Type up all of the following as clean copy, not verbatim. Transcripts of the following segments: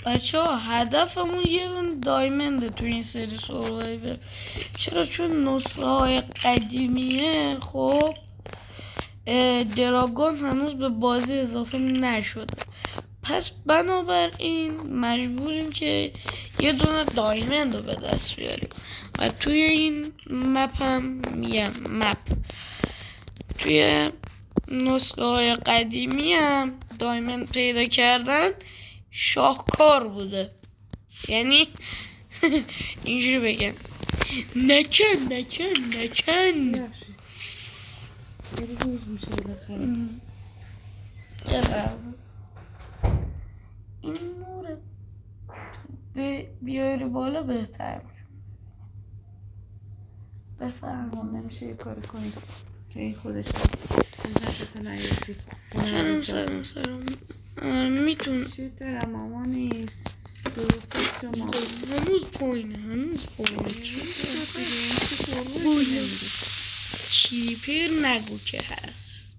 بچه ها هدفمون یه دونه دایمنده تو این سری سروایور. چرا؟ چون نسخه های قدیمیه خب دراگون هنوز به بازی اضافه نشده، پس بنابراین مجبوریم که یه دونه دایمند رو به دست بیاریم و توی این مپ هم میگم توی نسخه های قدیمی هم دایمند پیدا کردن شاهکار بوده. یعنی اینجوری بگم نکن روز میشه بالاخره. یه لحظه این نور بیاری بالا بهتر بفرما. نمیشه یه کار کنی که این خودش نشده نیفتی. سلام میتون چی دارم مامانی سروفت شما هنوز پایینه کریپر نگو که هست،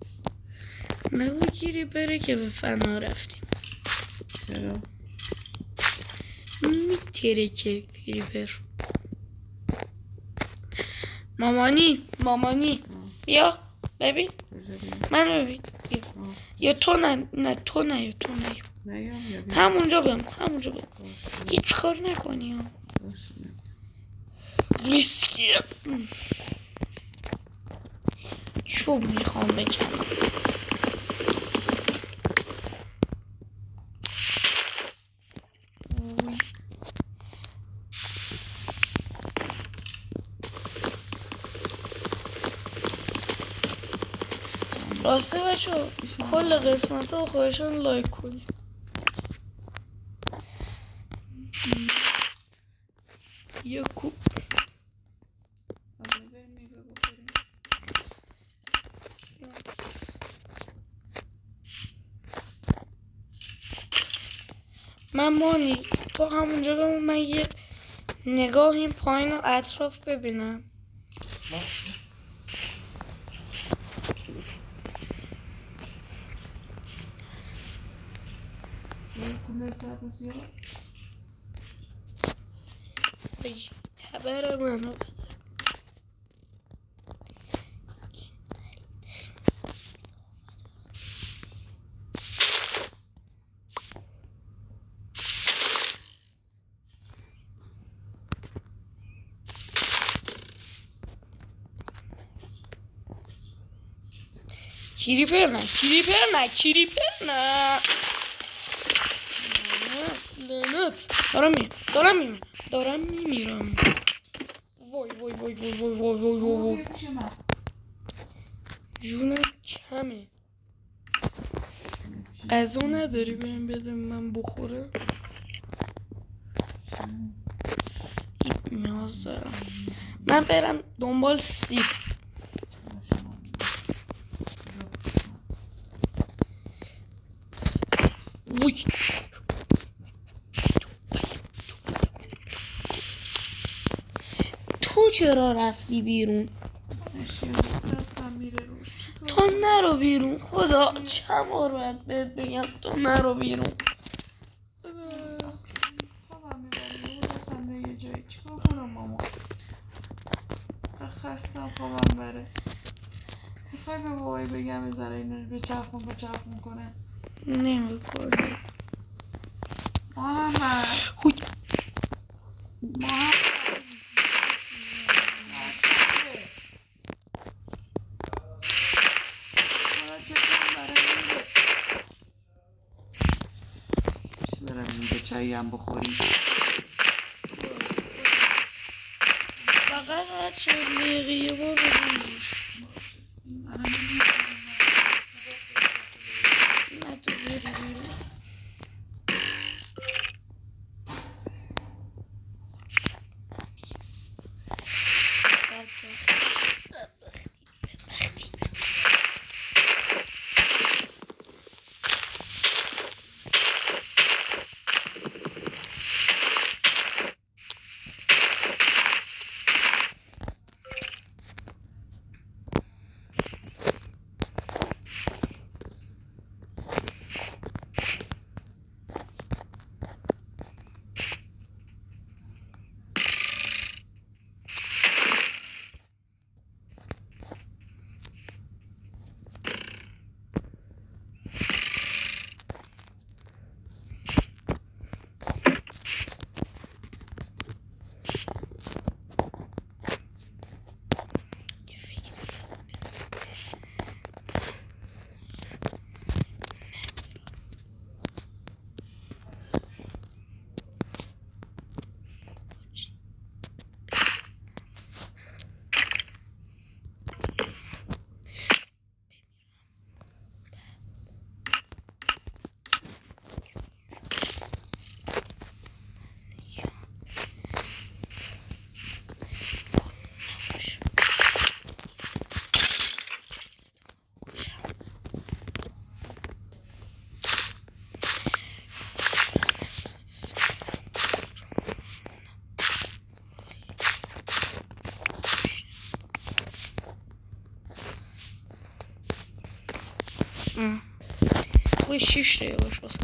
نگو کریپره که به فنا رفتیم. چرا؟ میتره که کریپر. مامانی بیا ببین من ببین بیا. یا تو نه تو نه همونجا بیم هیچ کار نکنی ها ریسکیه. چوب میخوام بکنم. راسته بچه کل قسمت ها خواهشان لایک کنی. یه کوب من مانی تو همونجا بمون، من یه نگاه این پایین و اطراف ببینم. تبر منو بده. کریپر نه لعنت دارم میمیرم. وای جونم کمه. غذا نداری بهم بده من بخورم؟ سیب نیاز دارم. من برم دنبال سیب. وای تو چرا رفتی بیرون؟ تو نرو بیرون. خدا چند بار باید بهت بگم تو نرو بیرون. خوابم میبره دستم یه جایی چیکار کنم ماما؟ خستم خوابم بره. میخوای به بابایی بگم بذاره اینو بچرخون کنه؟ نمیکنه. محمد چایی هم بخوریم. فقط هر چند دقیقه یه بار بزنیش. نه تو بری بیرون. وای 6 دقیقه باش واسه